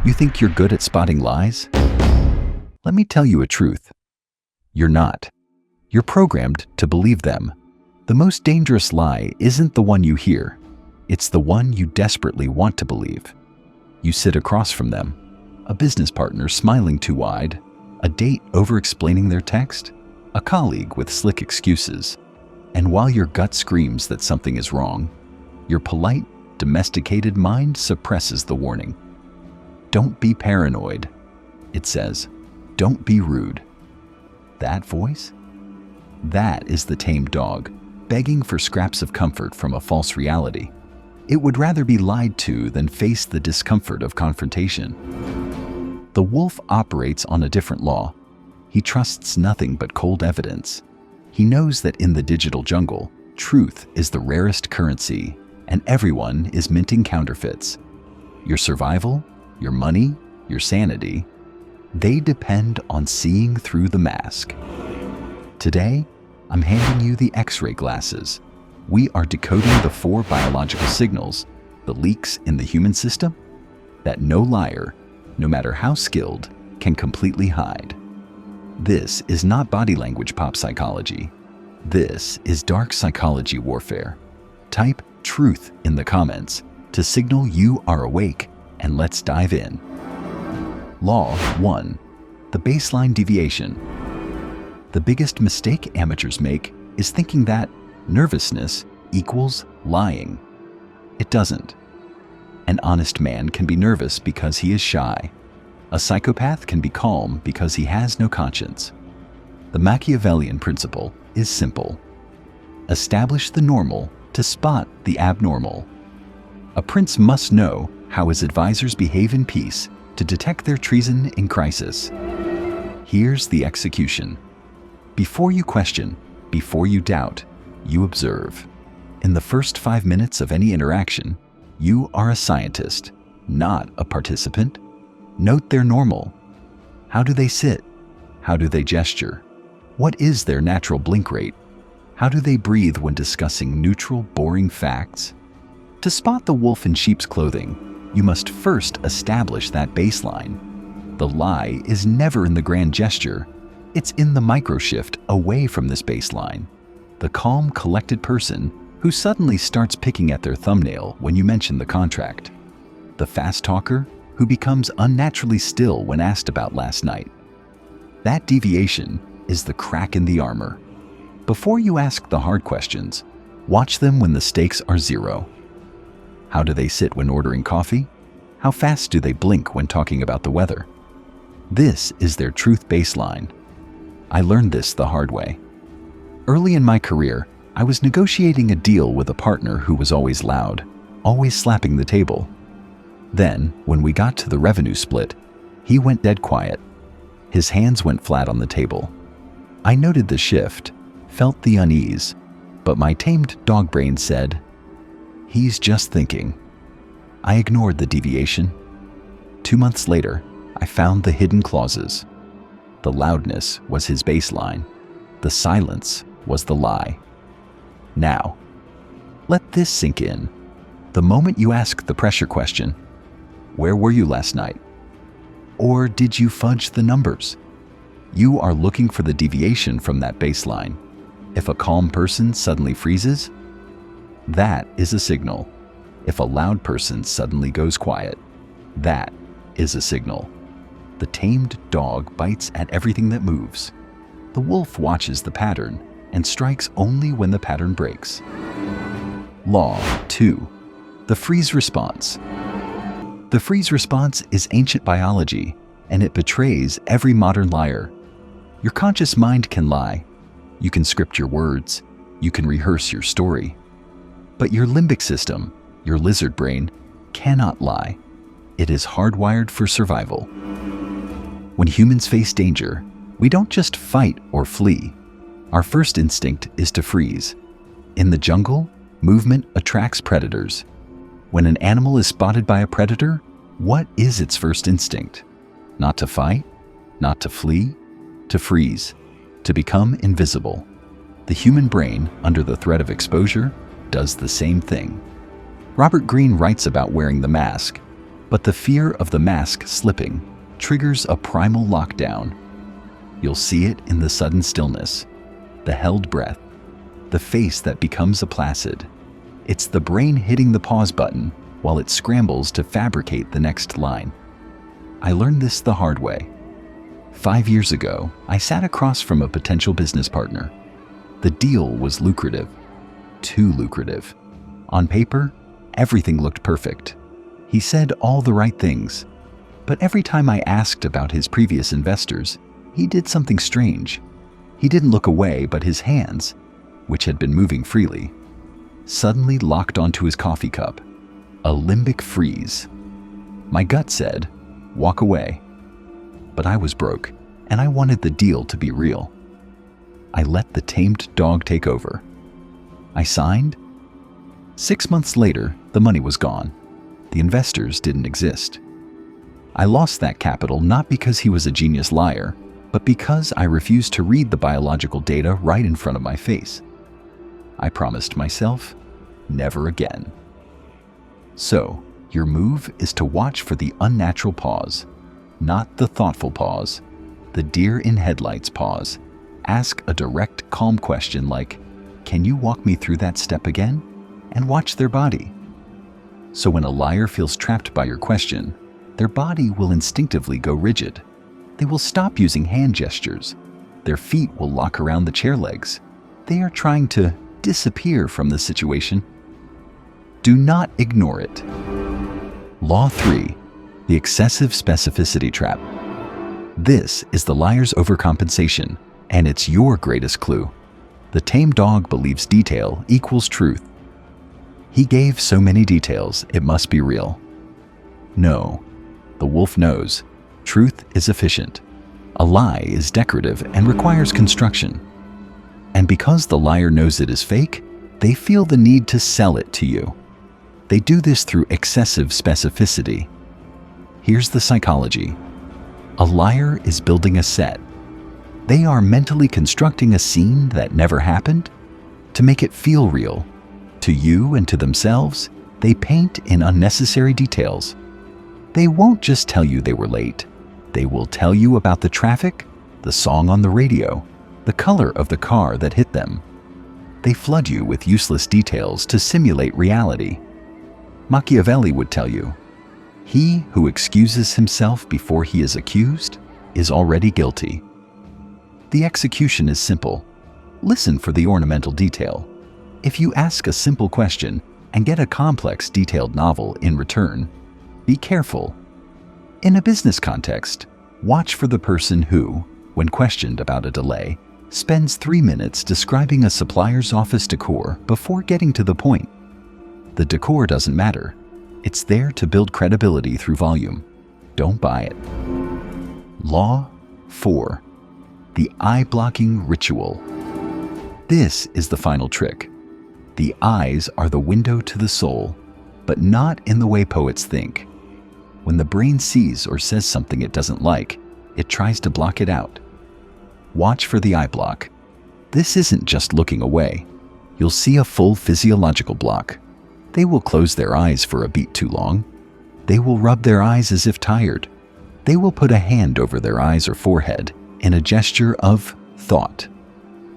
You think you're good at spotting lies? Let me tell you a truth. You're not. You're programmed to believe them. The most dangerous lie isn't the one you hear. It's the one you desperately want to believe. You sit across from them, a business partner smiling too wide, a date over-explaining their text, a colleague with slick excuses. And while your gut screams that something is wrong, your polite, domesticated mind suppresses the warning. Don't be paranoid, it says. Don't be rude. That voice? That is the tamed dog, begging for scraps of comfort from a false reality. It would rather be lied to than face the discomfort of confrontation. The wolf operates on a different law. He trusts nothing but cold evidence. He knows that in the digital jungle, truth is the rarest currency, and everyone is minting counterfeits. Your survival, your money, your sanity, they depend on seeing through the mask. Today, I'm handing you the X-ray glasses. We are decoding the 4 biological signals, the leaks in the human system, that no liar, no matter how skilled, can completely hide. This is not body language pop psychology. This is dark psychology warfare. Type truth in the comments to signal you are awake, and let's dive in. Law 1. The baseline deviation. The biggest mistake amateurs make is thinking that nervousness equals lying. It doesn't. An honest man can be nervous because he is shy. A psychopath can be calm because he has no conscience. The Machiavellian principle is simple. Establish the normal to spot the abnormal. A prince must know how his advisors behave in peace to detect their treason in crisis. Here's the execution. Before you question, before you doubt, you observe. In the first 5 minutes of any interaction, you are a scientist, not a participant. Note their normal. How do they sit? How do they gesture? What is their natural blink rate? How do they breathe when discussing neutral, boring facts? To spot the wolf in sheep's clothing, you must first establish that baseline. The lie is never in the grand gesture. It's in the micro-shift away from this baseline. The calm, collected person who suddenly starts picking at their thumbnail when you mention the contract. The fast talker who becomes unnaturally still when asked about last night. That deviation is the crack in the armor. Before you ask the hard questions, watch them when the stakes are zero. How do they sit when ordering coffee? How fast do they blink when talking about the weather? This is their truth baseline. I learned this the hard way. Early in my career, I was negotiating a deal with a partner who was always loud, always slapping the table. Then, when we got to the revenue split, he went dead quiet. His hands went flat on the table. I noted the shift, felt the unease, but my tamed dog brain said, "He's just thinking." I ignored the deviation. 2 months later, I found the hidden clauses. The loudness was his baseline. The silence was the lie. Now, let this sink in. The moment you ask the pressure question, "Where were you last night?" Or did you fudge the numbers? You are looking for the deviation from that baseline. If a calm person suddenly freezes, that is a signal. If a loud person suddenly goes quiet, that is a signal. The tamed dog bites at everything that moves. The wolf watches the pattern and strikes only when the pattern breaks. Law 2. The freeze response. The freeze response is ancient biology, and it betrays every modern liar. Your conscious mind can lie. You can script your words. You can rehearse your story. But your limbic system, your lizard brain, cannot lie. It is hardwired for survival. When humans face danger, we don't just fight or flee. Our first instinct is to freeze. In the jungle, movement attracts predators. When an animal is spotted by a predator, what is its first instinct? Not to fight, not to flee, to freeze, to become invisible. The human brain, under the threat of exposure, does the same thing. Robert Greene writes about wearing the mask. But the fear of the mask slipping triggers a primal lockdown. You'll see it in the sudden stillness, the held breath, the face that becomes a placid. It's the brain hitting the pause button while it scrambles to fabricate the next line. I learned this the hard way. 5 years ago, I sat across from a potential business partner. The deal was lucrative, too lucrative. On paper, everything looked perfect. He said all the right things, but every time I asked about his previous investors, he did something strange. He didn't look away, but his hands, which had been moving freely, suddenly locked onto his coffee cup. A limbic freeze. My gut said, walk away. But I was broke, and I wanted the deal to be real. I let the tamed dog take over. I signed. 6 months later, the money was gone. The investors didn't exist. I lost that capital not because he was a genius liar, but because I refused to read the biological data right in front of my face. I promised myself, never again. So, your move is to watch for the unnatural pause, not the thoughtful pause, the deer in headlights pause. Ask a direct, calm question like, can you walk me through that step again? And watch their body. So when a liar feels trapped by your question, their body will instinctively go rigid. They will stop using hand gestures. Their feet will lock around the chair legs. They are trying to disappear from the situation. Do not ignore it. Law 3, the excessive specificity trap. This is the liar's overcompensation, and it's your greatest clue. The tamed dog believes detail equals truth. He gave so many details, it must be real. No, the wolf knows. Truth is efficient. A lie is decorative and requires construction. And because the liar knows it is fake, they feel the need to sell it to you. They do this through excessive specificity. Here's the psychology. A liar is building a set. They are mentally constructing a scene that never happened to make it feel real. To you and to themselves, they paint in unnecessary details. They won't just tell you they were late. They will tell you about the traffic, the song on the radio, the color of the car that hit them. They flood you with useless details to simulate reality. Machiavelli would tell you, he who excuses himself before he is accused is already guilty. The execution is simple. Listen for the ornamental detail. If you ask a simple question and get a complex, detailed novel in return, be careful. In a business context, watch for the person who, when questioned about a delay, spends 3 minutes describing a supplier's office decor before getting to the point. The decor doesn't matter. It's there to build credibility through volume. Don't buy it. Law 4. The eye-blocking ritual. This is the final trick. The eyes are the window to the soul, but not in the way poets think. When the brain sees or says something it doesn't like, it tries to block it out. Watch for the eye block. This isn't just looking away. You'll see a full physiological block. They will close their eyes for a beat too long. They will rub their eyes as if tired. They will put a hand over their eyes or forehead in a gesture of thought.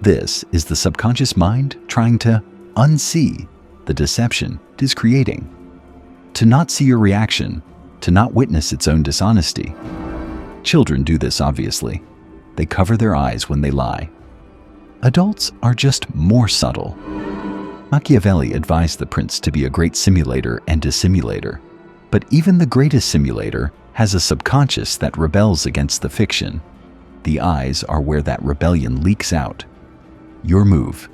This is the subconscious mind trying to unsee the deception it is creating. To not see your reaction, to not witness its own dishonesty. Children do this, obviously. They cover their eyes when they lie. Adults are just more subtle. Machiavelli advised the prince to be a great simulator and dissimulator, but even the greatest simulator has a subconscious that rebels against the fiction. The eyes are where that rebellion leaks out. Your move.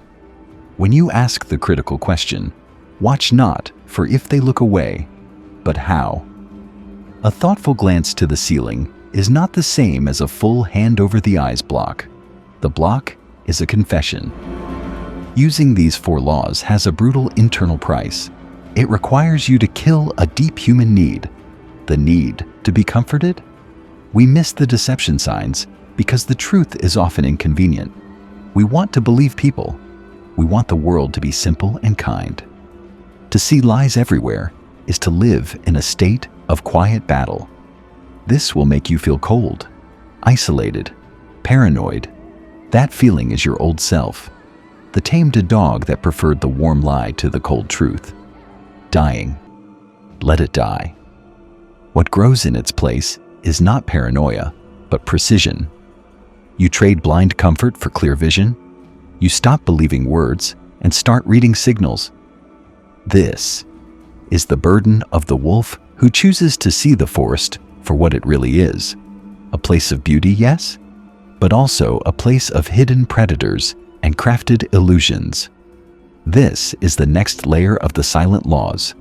When you ask the critical question, watch not for if they look away, but how. A thoughtful glance to the ceiling is not the same as a full hand over the eyes block. The block is a confession. Using these 4 laws has a brutal internal price. It requires you to kill a deep human need, the need to be comforted. We miss the deception signs because the truth is often inconvenient. We want to believe people. We want the world to be simple and kind. To see lies everywhere is to live in a state of quiet battle. This will make you feel cold, isolated, paranoid. That feeling is your old self, the tamed dog that preferred the warm lie to the cold truth. Dying. Let it die. What grows in its place is not paranoia, but precision. You trade blind comfort for clear vision. You stop believing words and start reading signals. This is the burden of the wolf who chooses to see the forest for what it really is. A place of beauty, yes, but also a place of hidden predators and crafted illusions. This is the next layer of the silent laws.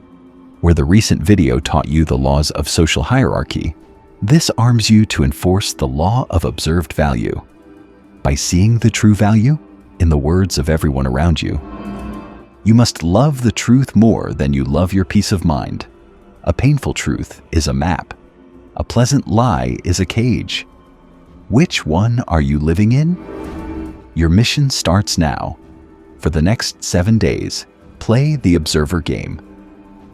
Where the recent video taught you the laws of social hierarchy, this arms you to enforce the law of observed value. By seeing the true value in the words of everyone around you, you must love the truth more than you love your peace of mind. A painful truth is a map. A pleasant lie is a cage. Which one are you living in? Your mission starts now. For the next 7 days, play the observer game.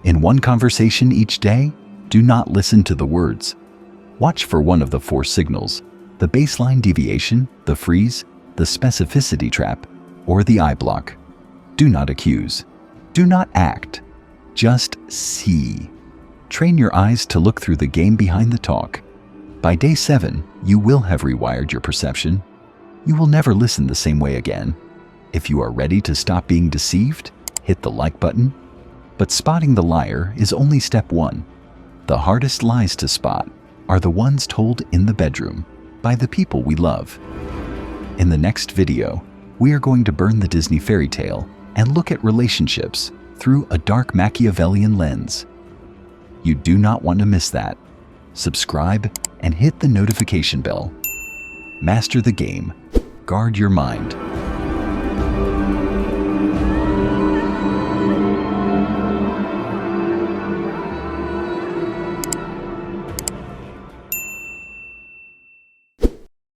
In one conversation each day, do not listen to the words. Watch for one of the 4 signals: the baseline deviation, the freeze, the specificity trap, or the eye block. Do not accuse. Do not act. Just see. Train your eyes to look through the game behind the talk. By day 7, you will have rewired your perception. You will never listen the same way again. If you are ready to stop being deceived, hit the like button. But spotting the liar is only step 1. The hardest lies to spot are the ones told in the bedroom by the people we love. In the next video, we are going to burn the Disney fairy tale and look at relationships through a dark Machiavellian lens. You do not want to miss that. Subscribe and hit the notification bell. Master the game. Guard your mind.